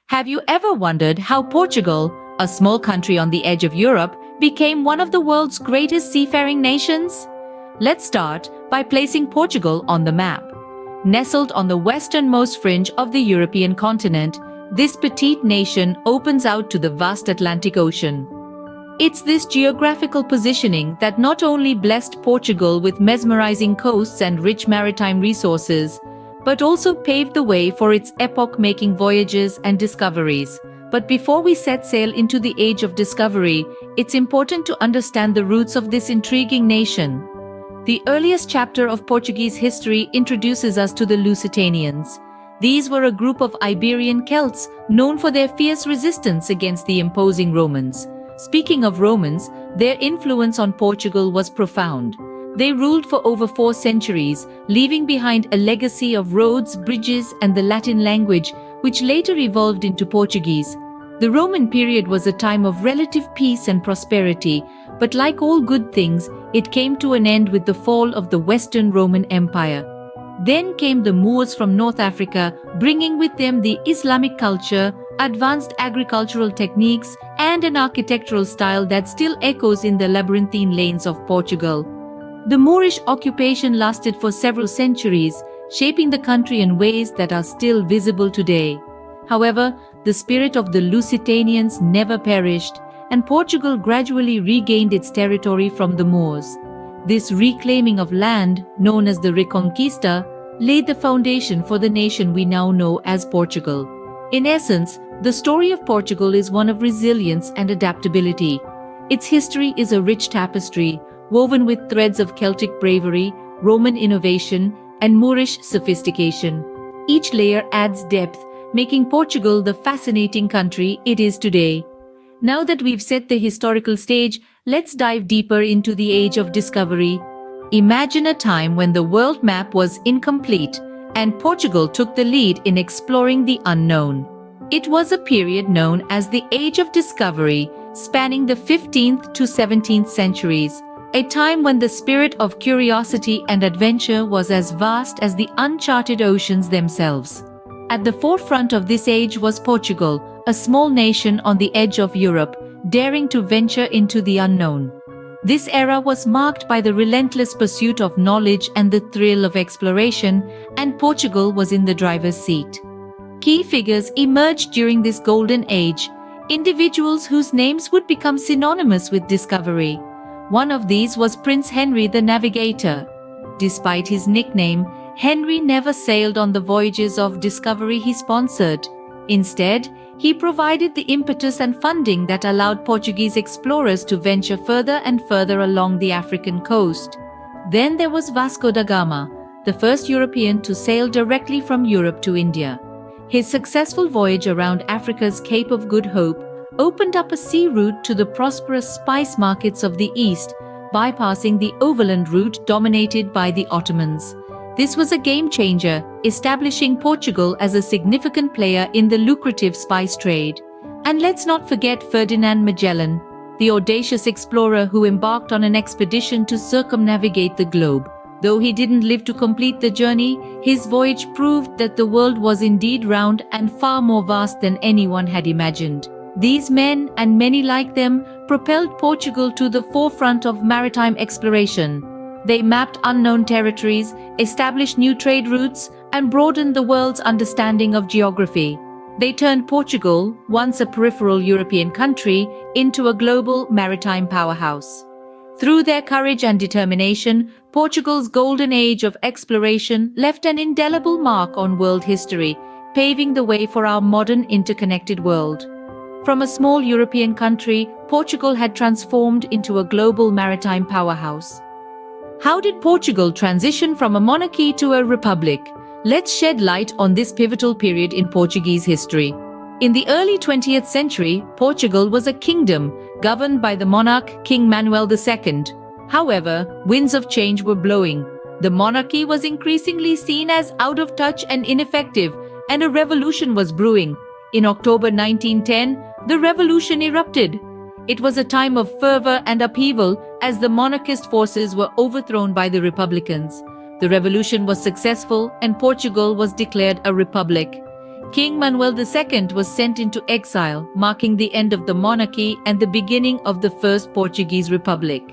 Have you ever wondered how Portugal, a small country on the edge of Europe, became one of the world's greatest seafaring nations? Let's start by placing Portugal on the map. Nestled on the westernmost fringe of the European continent, this petite nation opens out to the vast Atlantic Ocean. It's this geographical positioning that not only blessed Portugal with mesmerizing coasts and rich maritime resources, but also paved the way for its epoch-making voyages and discoveries. But before we set sail into the age of discovery, it's important to understand the roots of this intriguing nation. The earliest chapter of Portuguese history introduces us to the Lusitanians. These were a group of Iberian Celts known for their fierce resistance against the imposing Romans. Speaking of Romans, their influence on Portugal was profound. They ruled for over 4 centuries, leaving behind a legacy of roads, bridges, and the Latin language, which later evolved into Portuguese. The Roman period was a time of relative peace and prosperity, but like all good things, it came to an end with the fall of the Western Roman Empire. Then came the Moors from North Africa, bringing with them the Islamic culture, advanced agricultural techniques, and an architectural style that still echoes in the labyrinthine lanes of Portugal. The Moorish occupation lasted for several centuries, shaping the country in ways that are still visible today. However, the spirit of the Lusitanians never perished, and Portugal gradually regained its territory from the Moors. This reclaiming of land, known as the Reconquista, laid the foundation for the nation we now know as Portugal. In essence, the story of Portugal is one of resilience and adaptability. Its history is a rich tapestry, woven with threads of Celtic bravery, Roman innovation, and Moorish sophistication. Each layer adds depth, making Portugal the fascinating country it is today. Now that we've set the historical stage, let's dive deeper into the age of discovery. Imagine a time when the world map was incomplete, and Portugal took the lead in exploring the unknown. It was a period known as the Age of Discovery, spanning the 15th to 17th centuries. A time when the spirit of curiosity and adventure was as vast as the uncharted oceans themselves. At the forefront of this age was Portugal, a small nation on the edge of Europe, daring to venture into the unknown. This era was marked by the relentless pursuit of knowledge and the thrill of exploration, and Portugal was in the driver's seat. Key figures emerged during this golden age, individuals whose names would become synonymous with discovery. One of these was Prince Henry the Navigator. Despite his nickname, Henry never sailed on the voyages of discovery he sponsored. Instead, he provided the impetus and funding that allowed Portuguese explorers to venture further and further along the African coast. Then there was Vasco da Gama, the first European to sail directly from Europe to India. His successful voyage around Africa's Cape of Good Hope opened up a sea route to the prosperous spice markets of the East, bypassing the overland route dominated by the Ottomans. This was a game-changer, establishing Portugal as a significant player in the lucrative spice trade. And let's not forget Ferdinand Magellan, the audacious explorer who embarked on an expedition to circumnavigate the globe. Though he didn't live to complete the journey, his voyage proved that the world was indeed round and far more vast than anyone had imagined. These men, and many like them, propelled Portugal to the forefront of maritime exploration. They mapped unknown territories, established new trade routes, and broadened the world's understanding of geography. They turned Portugal, once a peripheral European country, into a global maritime powerhouse. Through their courage and determination, Portugal's golden age of exploration left an indelible mark on world history, paving the way for our modern interconnected world. From a small European country, Portugal had transformed into a global maritime powerhouse. How did Portugal transition from a monarchy to a republic? Let's shed light on this pivotal period in Portuguese history. In the early 20th century, Portugal was a kingdom governed by the monarch King Manuel II. However, winds of change were blowing. The monarchy was increasingly seen as out of touch and ineffective, and a revolution was brewing. In October 1910, the revolution erupted. It was a time of fervor and upheaval as the monarchist forces were overthrown by the republicans. The revolution was successful and Portugal was declared a republic. King Manuel II was sent into exile, marking the end of the monarchy and the beginning of the First Portuguese Republic.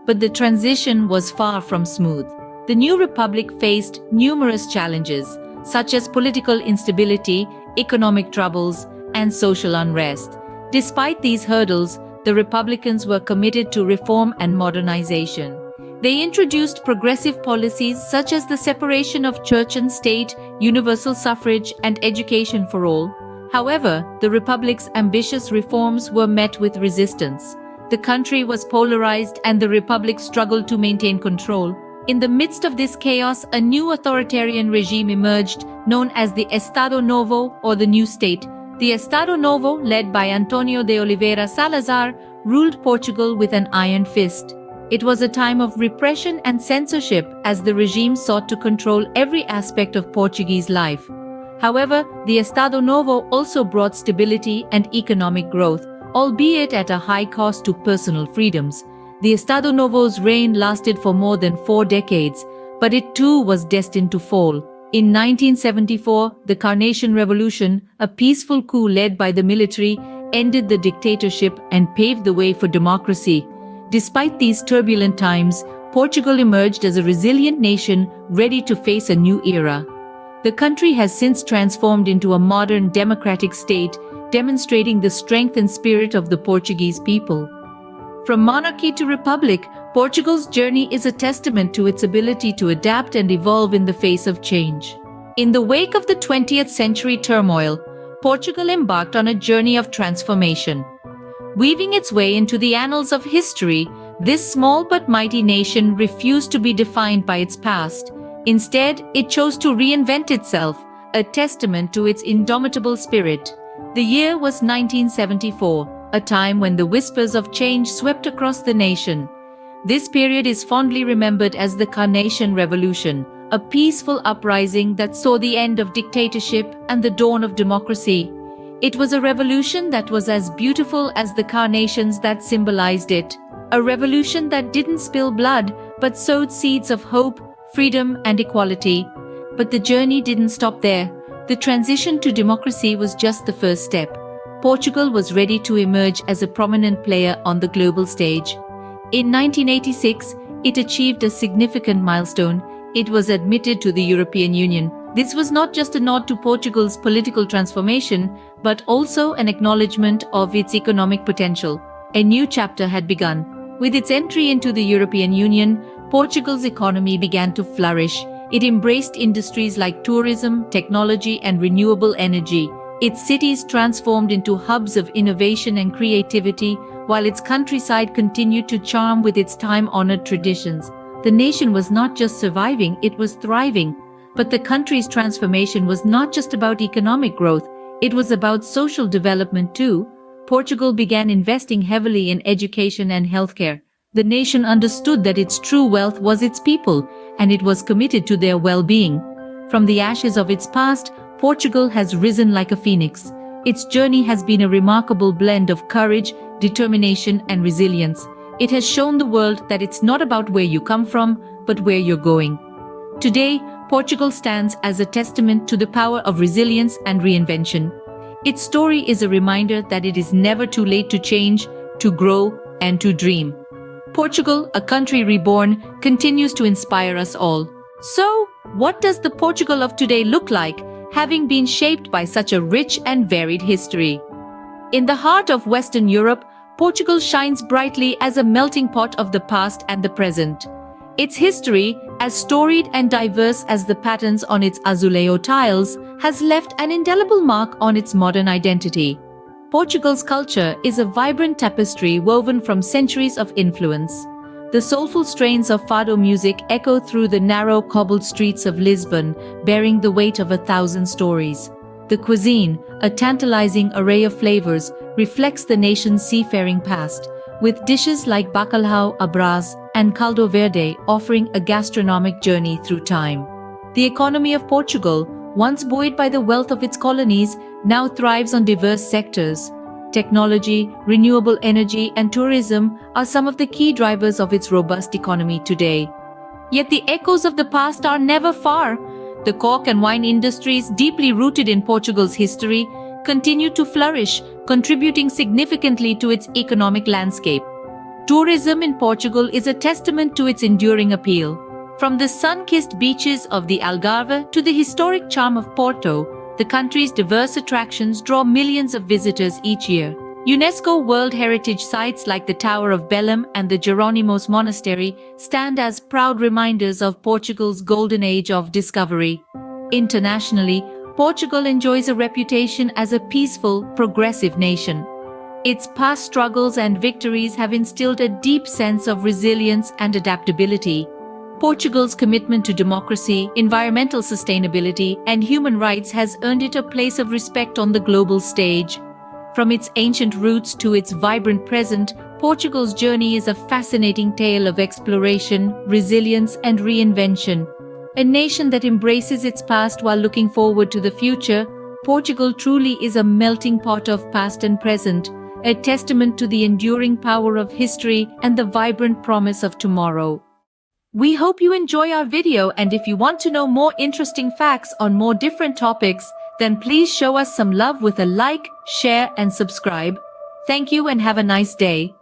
But the transition was far from smooth. The new republic faced numerous challenges, such as political instability, economic troubles, and social unrest. Despite these hurdles, the Republicans were committed to reform and modernization. They introduced progressive policies such as the separation of church and state, universal suffrage, and education for all. However, the Republic's ambitious reforms were met with resistance. The country was polarized and the Republic struggled to maintain control. In the midst of this chaos, a new authoritarian regime emerged, known as the Estado Novo, or the New State. The Estado Novo, led by Antonio de Oliveira Salazar, ruled Portugal with an iron fist. It was a time of repression and censorship as the regime sought to control every aspect of Portuguese life. However, the Estado Novo also brought stability and economic growth, albeit at a high cost to personal freedoms. The Estado Novo's reign lasted for more than 4 decades, but it too was destined to fall. In 1974, the Carnation Revolution, a peaceful coup led by the military, ended the dictatorship and paved the way for democracy. Despite these turbulent times, Portugal emerged as a resilient nation ready to face a new era. The country has since transformed into a modern democratic state, demonstrating the strength and spirit of the Portuguese people. From monarchy to republic, Portugal's journey is a testament to its ability to adapt and evolve in the face of change. In the wake of the 20th century turmoil, Portugal embarked on a journey of transformation. Weaving its way into the annals of history, this small but mighty nation refused to be defined by its past. Instead, it chose to reinvent itself, a testament to its indomitable spirit. The year was 1974, a time when the whispers of change swept across the nation. This period is fondly remembered as the Carnation Revolution, a peaceful uprising that saw the end of dictatorship and the dawn of democracy. It was a revolution that was as beautiful as the carnations that symbolized it, a revolution that didn't spill blood but sowed seeds of hope, freedom, and equality. But the journey didn't stop there. The transition to democracy was just the first step. Portugal was ready to emerge as a prominent player on the global stage. In 1986, it achieved a significant milestone. It was admitted to the European Union. This was not just a nod to Portugal's political transformation, but also an acknowledgement of its economic potential. A new chapter had begun. With its entry into the European Union, Portugal's economy began to flourish. It embraced industries like tourism, technology, and renewable energy. Its cities transformed into hubs of innovation and creativity, while its countryside continued to charm with its time-honored traditions. The nation was not just surviving, it was thriving. But the country's transformation was not just about economic growth, it was about social development too. Portugal began investing heavily in education and healthcare. The nation understood that its true wealth was its people, and it was committed to their well-being. From the ashes of its past, Portugal has risen like a phoenix. Its journey has been a remarkable blend of courage, determination, and resilience. It has shown the world that it's not about where you come from, but where you're going. Today, Portugal stands as a testament to the power of resilience and reinvention. Its story is a reminder that it is never too late to change, to grow, and to dream. Portugal, a country reborn, continues to inspire us all. So, what does the Portugal of today look like, having been shaped by such a rich and varied history? In the heart of Western Europe, Portugal shines brightly as a melting pot of the past and the present. Its history, as storied and diverse as the patterns on its azulejo tiles, has left an indelible mark on its modern identity. Portugal's culture is a vibrant tapestry woven from centuries of influence. The soulful strains of Fado music echo through the narrow cobbled streets of Lisbon, bearing the weight of 1,000 stories. The cuisine, a tantalizing array of flavors, reflects the nation's seafaring past, with dishes like bacalhau à brás and caldo verde offering a gastronomic journey through time. The economy of Portugal, once buoyed by the wealth of its colonies, now thrives on diverse sectors. Technology, renewable energy, and tourism are some of the key drivers of its robust economy today. Yet the echoes of the past are never far. The cork and wine industries, deeply rooted in Portugal's history, continue to flourish, contributing significantly to its economic landscape. Tourism in Portugal is a testament to its enduring appeal. From the sun-kissed beaches of the Algarve to the historic charm of Porto, the country's diverse attractions draw millions of visitors each year. UNESCO World Heritage sites like the Tower of Belém and the Jerónimos Monastery stand as proud reminders of Portugal's golden age of discovery. Internationally, Portugal enjoys a reputation as a peaceful, progressive nation. Its past struggles and victories have instilled a deep sense of resilience and adaptability. Portugal's commitment to democracy, environmental sustainability, and human rights has earned it a place of respect on the global stage. From its ancient roots to its vibrant present, Portugal's journey is a fascinating tale of exploration, resilience, and reinvention. A nation that embraces its past while looking forward to the future, Portugal truly is a melting pot of past and present, a testament to the enduring power of history and the vibrant promise of tomorrow. We hope you enjoy our video, and if you want to know more interesting facts on more different topics, then please show us some love with a like, share, and subscribe. Thank you and have a nice day.